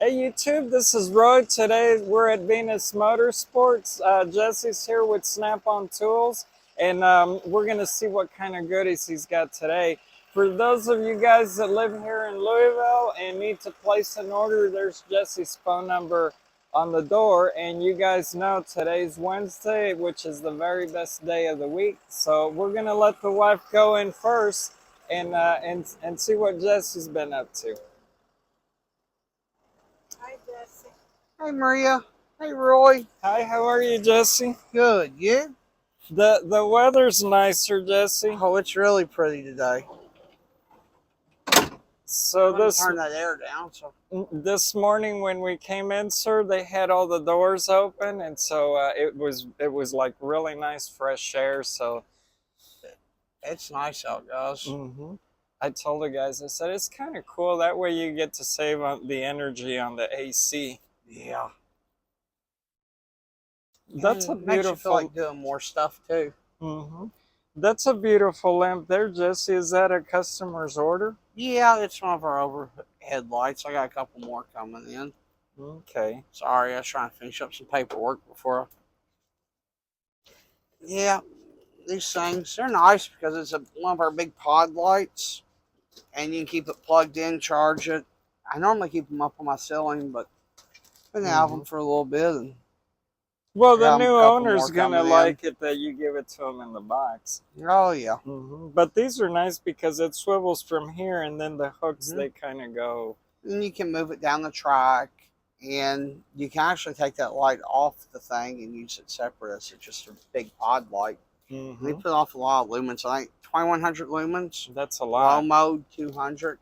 Hey YouTube, this is Roy. Today we're at Venus Motorsports. Jesse's here with Snap-on Tools, and we're going to see what kind of goodies he's got today. For those of you guys that live here in Louisville and need to place an order, there's Jesse's phone number on the door. And you guys know today's Wednesday, which is the very best day of the week. So we're going to let the wife go in first and see what Jesse's been up to. Hi, Jesse. Hey, Maria. Hey, Roy. Hi, how are you, Jesse? Good. You? The weather's nicer, Jesse. Oh, it's really pretty today. So turn that air down. This morning when we came in, sir, they had all the doors open, and so it was like really nice fresh air. So it's nice out, guys. I told the guys, I said it's kind of cool. That way you get to save on the energy on the AC. Yeah. That's a beautiful. Makes you feel like doing more stuff too. That's a beautiful lamp there, Jesse. Is that a customer's order? Yeah, it's one of our overhead lights. I got a couple more coming in. Okay. Sorry, I was trying to finish up some paperwork before. Yeah, these things, they're nice because it's one of our big pod lights. And you can keep it plugged in, charge it. I normally keep them up on my ceiling, but I've been have them for a little bit. And well, the new owner's gonna like it that you give it to them in the box. Oh yeah. But these are nice because it swivels from here, and then the hooks they kind of go. And you can move it down the track, and you can actually take that light off the thing and use it separate as just a big pod light. They put off a lot of lumens. I think 2100 lumens. That's a lot. Low mode 200,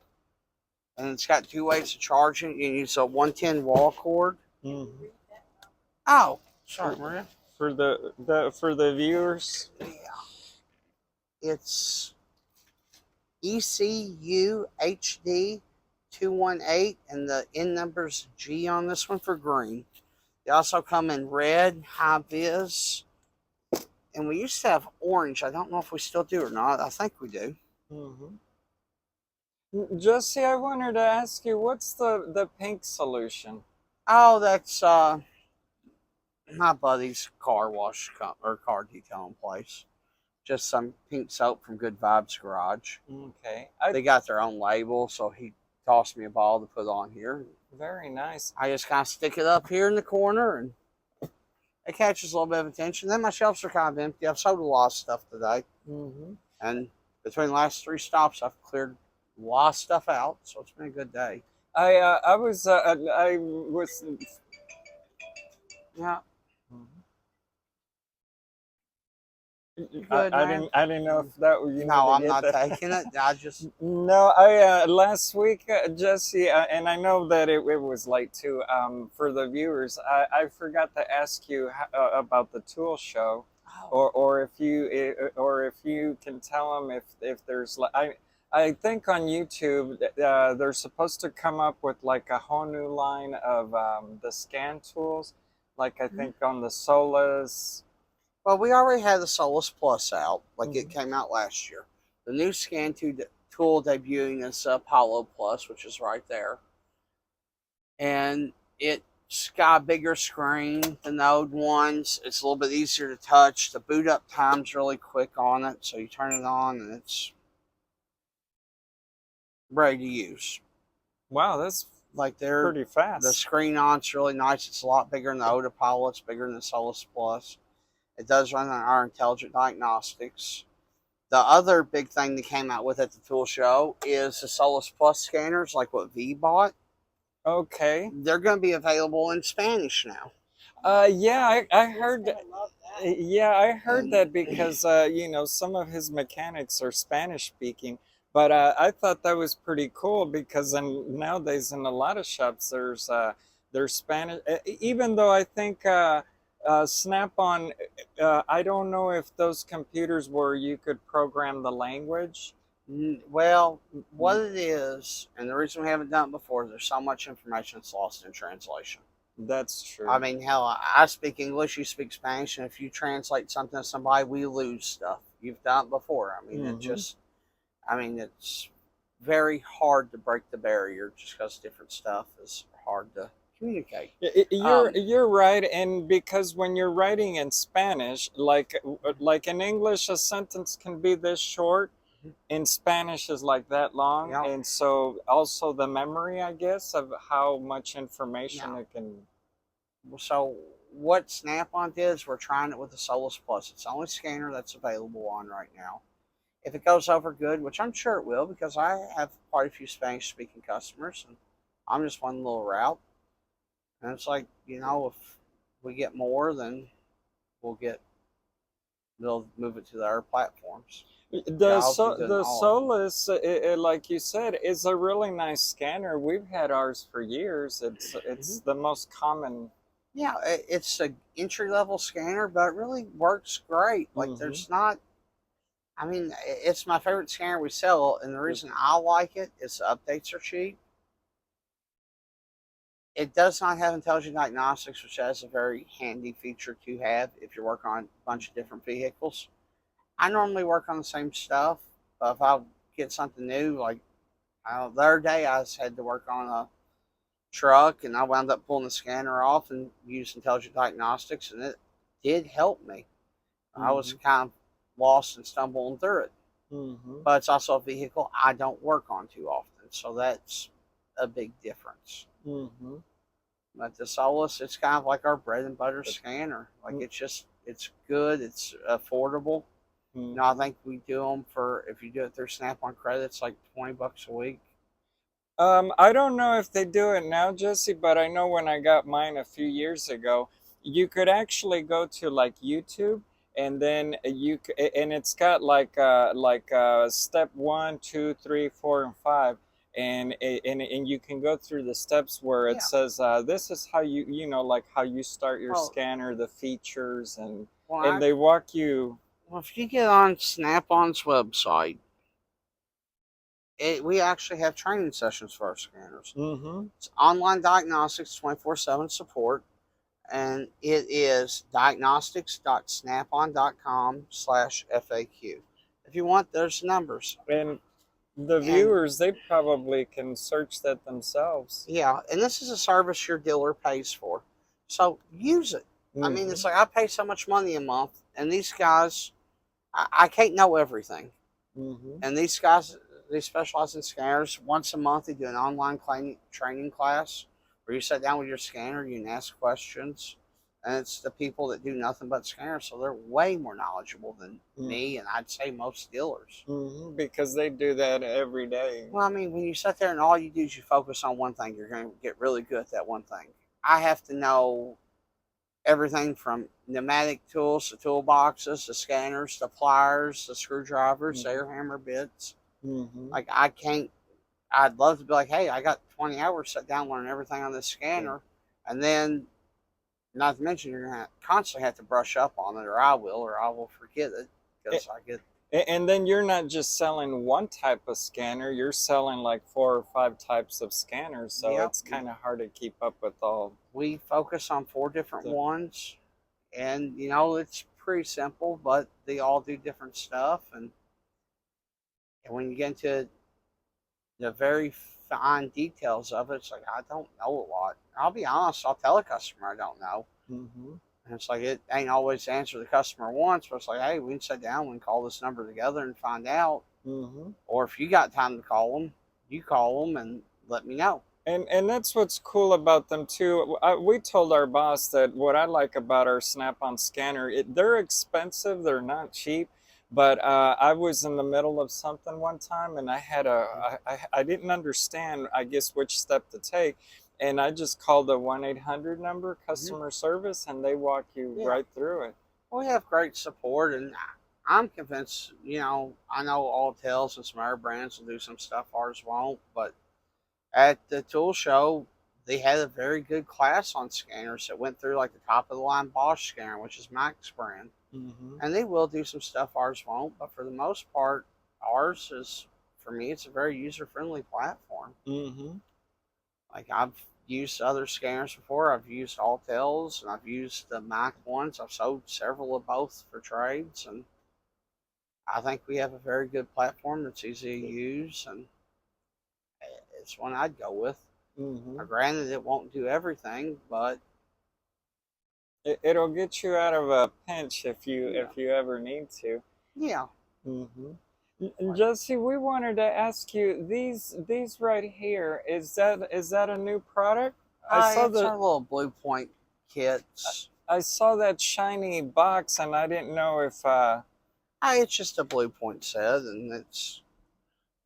and it's got two ways of charging. You can use a 110 wall cord. Oh, sorry, Maria. For the viewers. Yeah. It's ECU HD 218, and the N number's G on this one for green. They also come in red, high vis. And we used to have orange. I don't know if we still do or not. I think we do. Jesse, I wanted to ask you, what's the pink solution? Oh, that's my buddy's car wash or car detailing place. Just some pink soap from Good Vibes Garage. Okay. They got their own label, so he tossed me a ball to put on here. Very nice. I just kind of stick it up here in the corner, and it catches a little bit of attention. Then my shelves are kind of empty. I've sold a lot of stuff today. And between the last 3 stops, I've cleared a lot of stuff out. So it's been a good day. I was yeah. I didn't know if that was. No, I'm not taking it. I just no. I last week, Jesse, and I know that it was late too. For the viewers, I forgot to ask you about the tool show, or if you can tell them if there's I think on YouTube they're supposed to come up with like a whole new line of the scan tools, like I think on the Solus. Well, we already had the Solus Plus out, like it came out last year. The new scan tool debuting is Apollo Plus, which is right there. And it's got a bigger screen than the old ones. It's a little bit easier to touch. The boot up time's really quick on it, so you turn it on and it's ready to use. Wow, that's like they're pretty fast. The screen on it's really nice. It's a lot bigger than the old Apollo. It's bigger than the Solus Plus. It does run on our intelligent diagnostics. The other big thing that came out with at the tool show is the Solus Plus scanners, like what V bought. Okay. They're going to be available in Spanish now. Yeah, I heard that. Yeah, I heard that because you know, some of his mechanics are Spanish speaking. But I thought that was pretty cool because nowadays in a lot of shops there's Spanish. Even though I think Snap-on, I don't know if those computers where you could program the language. Well, what it is, and the reason we haven't done it before, there's so much information that's lost in translation. That's true. I mean, hell, I speak English, you speak Spanish, and if you translate something to somebody, we lose stuff. You've done it before. I mean, it's very hard to break the barrier just because different stuff is hard to communicate. You're right, and because when you're writing in Spanish, like in English, a sentence can be this short. In Spanish is like that long, Yeah, and so also the memory, I guess, of how much information yeah. it can. So what Snap-on did is we're trying it with the Solus Plus. It's the only scanner that's available on right now. If it goes over good, which I'm sure it will, because I have quite a few Spanish-speaking customers, and I'm just one little route. And it's like, if we get more, then we'll get they'll move it to their platforms. Jobs be good and The all of them. Solus, like you said, is a really nice scanner. We've had ours for years. Mm-hmm. It's the most common. Yeah, it's an entry level scanner, but it really works great. Like, Hmm. there's not. I mean, it's my favorite scanner we sell, and the reason I like it is the updates are cheap. It does not have intelligent diagnostics, which is a very handy feature to have if you're working on a bunch of different vehicles. I normally work on the same stuff, but if I get something new, like the other day I had to work on a truck, and I wound up pulling the scanner off and used intelligent diagnostics, and it did help me. I was Hmm. kind of lost and stumbling through it, Hmm. but it's also a vehicle I don't work on too often, so that's a big difference. Hmm. But the Solus, it's kind of like our bread and butter scanner. Like, it's good, it's affordable. I Hmm. think we do them for, if you do it through Snap on credit, it's like $20 a week. I don't know if they do it now, Jesse, but I know when I got mine a few years ago, you could actually go to like YouTube, and then and it's got step one, two, three, four, and five, and you can go through the steps where it Yeah. says this is how like how you start your Well, scanner, the features, well, and I, they walk you. well, if you get on Snap-on's website, we actually have training sessions for our scanners. Mm-hmm. It's online diagnostics, 24/7 support, and it is diagnostics.snapon.com/FAQ. If you want, there's numbers. And the And viewers, they probably can search that themselves. yeah, and this is a service your dealer pays for. So use it. I mean, Mm-hmm. it's like I pay so much money a month, and these guys, I can't know everything. Mm-hmm. And these guys, they specialize in scanners. Once a month, they do an online training class where you sit down with your scanner, you can ask questions, and it's the people that do nothing but scanners, so they're way more knowledgeable than me, and I'd say most dealers. Mm-hmm. Because they do that every day. Well, I mean, when you sit there and all you do is you focus on one thing, you're going to get really good at that one thing. I have to know everything from pneumatic tools to toolboxes to scanners to pliers to screwdrivers to air Mm-hmm. hammer bits. Mm-hmm. Like, I can't. I'd love to be like, hey, I got 20 hours set down learning everything on this Yeah. scanner, and then not to mention you're gonna constantly have to brush up on it, or I will forget it because I get. And then you're not just selling one type of scanner, you're selling like four or five types of scanners. So Yep, it's kind of hard to keep up with all we focus on 4 different the. ones, and it's pretty simple, but they all do different stuff, and when you get into the very fine details of it, it's like I don't know a lot. I'll be honest, I'll tell a customer I don't know. Mm-hmm. And it's like it ain't always the answer the customer wants, but it's like, hey, we can sit down, we can call this number together and find out. Mm-hmm. Or if you got time to call them, you call them and let me know. And that's what's cool about them too. We told our boss that what I like about our Snap-on scanner, they're expensive, they're not cheap. But I was in the middle of something one time, and I didn't understand, I guess, which step to take, and I just called the 1-800 number, Mm-hmm. customer service, and they walk you Yeah, right through it. we have great support, and I'm convinced. I know all Tails and some other brands will do some stuff ours won't, but at the tool show, they had a very good class on scanners that went through like the top of the line Bosch scanner, which is Max brand. Mm-hmm. And they will do some stuff ours won't, but for the most part, ours is, for me, it's a very user friendly platform. Mm-hmm. Like, I've used other scanners before. I've used Alltels and I've used the Mac ones. I've sold several of both for trades, and I think we have a very good platform that's easy to use, and it's one I'd go with. Mm-hmm. Now, granted, it won't do everything, but It'll get you out of a pinch yeah, if you ever need to. yeah. Mm-hmm. Like, Jesse, we wanted to ask you these right here. Is that a new product? I saw it's the our little Blue Point kits. I saw that shiny box and I didn't know if It's just a Blue Point set, and it's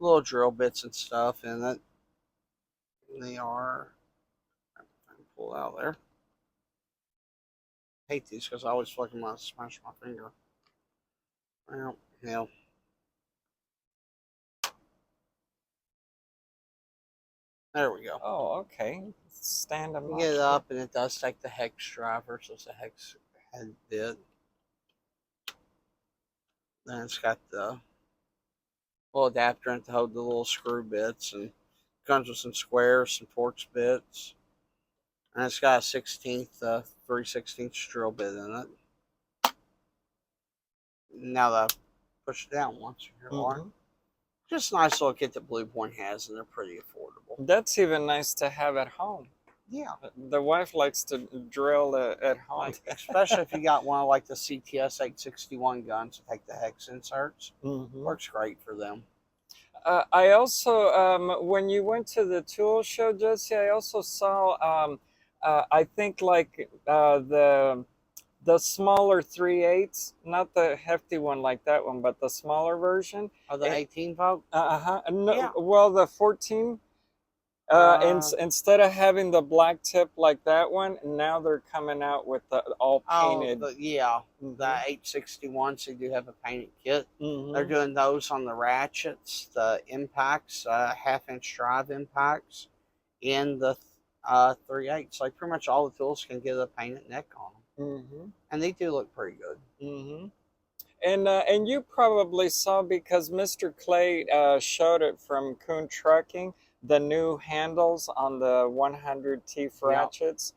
little drill bits and stuff in it. They are. Pull out there. I hate these because I always feel like I'm gonna smash my finger. Well, yeah. There we go. oh, okay. Stand them You up get it here. up, and it does take the hex driver, so it's a hex head bit. Then it's got the little adapter in to hold the little screw bits, and comes with some squares, some Torx bits, and it's got a 16th, 3/16 drill bit in it. Now that I push it down once, here we are. Mm-hmm. Just a nice little kit that Blue Point has, and they're pretty affordable. That's even nice to have at home. Yeah. The wife likes to drill at home. Like, especially if you got one of like the CTS 861 guns to take the hex inserts. Mm-hmm. Works great for them. I also, when you went to the tool show, Jesse, I also saw, I think like the smaller 3/8, not the hefty one like that one, but the smaller version. Oh, the 18 volt? Uh-huh. No, Yeah. well, the 14. Instead of having the black tip like that one, now they're coming out with the all painted. Yeah. Mm-hmm. The 861s, they do have a painted kit. Mm-hmm. They're doing those on the ratchets, the impacts, half-inch drive impacts, and the 3/8. Like pretty much all the tools can get a painted neck on them. Mm-hmm. And they do look pretty good. Mm-hmm. And you probably saw because Mr. Clay showed it from Coon Trucking, the new handles on the 100 teeth Yeah. ratchets.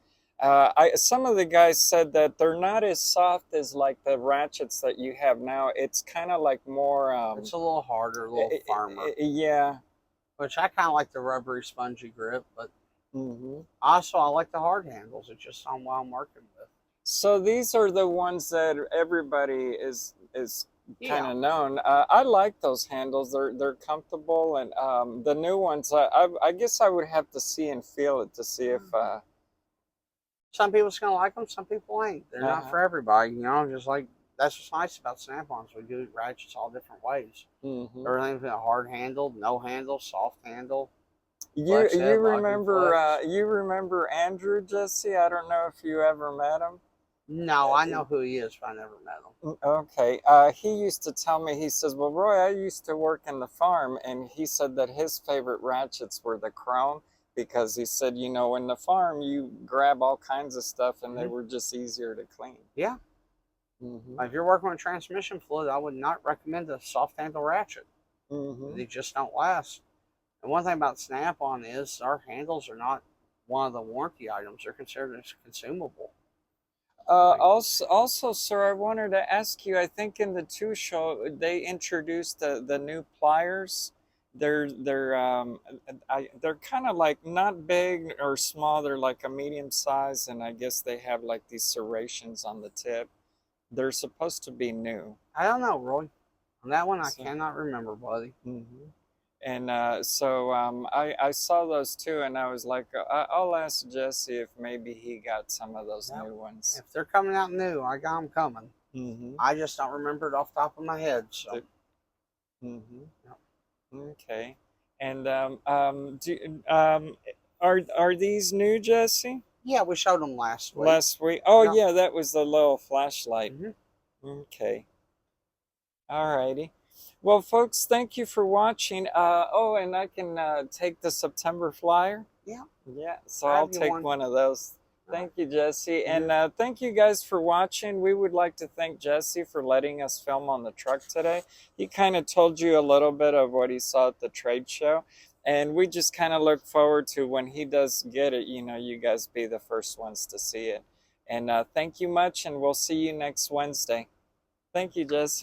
Some of the guys said that they're not as soft as like the ratchets that you have now. It's kind of like more. It's a little harder, a little firmer. Yeah. Which I kind of like the rubbery, spongy grip, but Mm-hmm. also I like the hard handles. It's just on what I'm working with. So these are the ones that everybody is kind Yeah. of known. I like those handles. They're comfortable, and the new ones. I guess I would have to see and feel it to see if. Some people's gonna like them, some people ain't. They're not for everybody, you know. Just like that's what's nice about Snap-ons. We do ratchets all different ways. Mm-hmm. Everything's been hard handled, no handle, soft handle. You remember Andrew, Jesse? I don't know if you ever met him. No, I know who he is, but I never met him. Okay. He used to tell me, he says, well, Roy, I used to work in the farm, and he said that his favorite ratchets were the chrome because he said, you know, in the farm, you grab all kinds of stuff, and they were just easier to clean. Yeah. If you're working with transmission fluid, I would not recommend a soft handle ratchet. They just don't last. And one thing about Snap-on is our handles are not one of the warranty items. They're considered as consumable. Also, sir, I wanted to ask you. I think in the two show they introduced the new pliers. They're kind of like not big or small. They're like a medium size, and I guess they have like these serrations on the tip. They're supposed to be new. I don't know, Roy. On that one, I cannot remember, buddy. Mm-hmm. And so I saw those too, and I was like, I'll ask Jesse if maybe he got some of those new ones. If they're coming out new, I got them coming. Mm-hmm. I just don't remember it off the top of my head. So. Mm-hmm. Yep. Okay. And are these new, Jesse? Yeah, we showed them last week. Last week. Oh yeah, that was the little flashlight. Okay. All righty. Well, folks, thank you for watching. Oh, and I can take the September flyer. Yeah. Yeah, so I'll take one of those. Thank you, Jesse. And thank you guys for watching. We would like to thank Jesse for letting us film on the truck today. He kind of told you a little bit of what he saw at the trade show. And we just kind of look forward to when he does get it, you know, you guys be the first ones to see it. And thank you much, and we'll see you next Wednesday. Thank you, Jesse.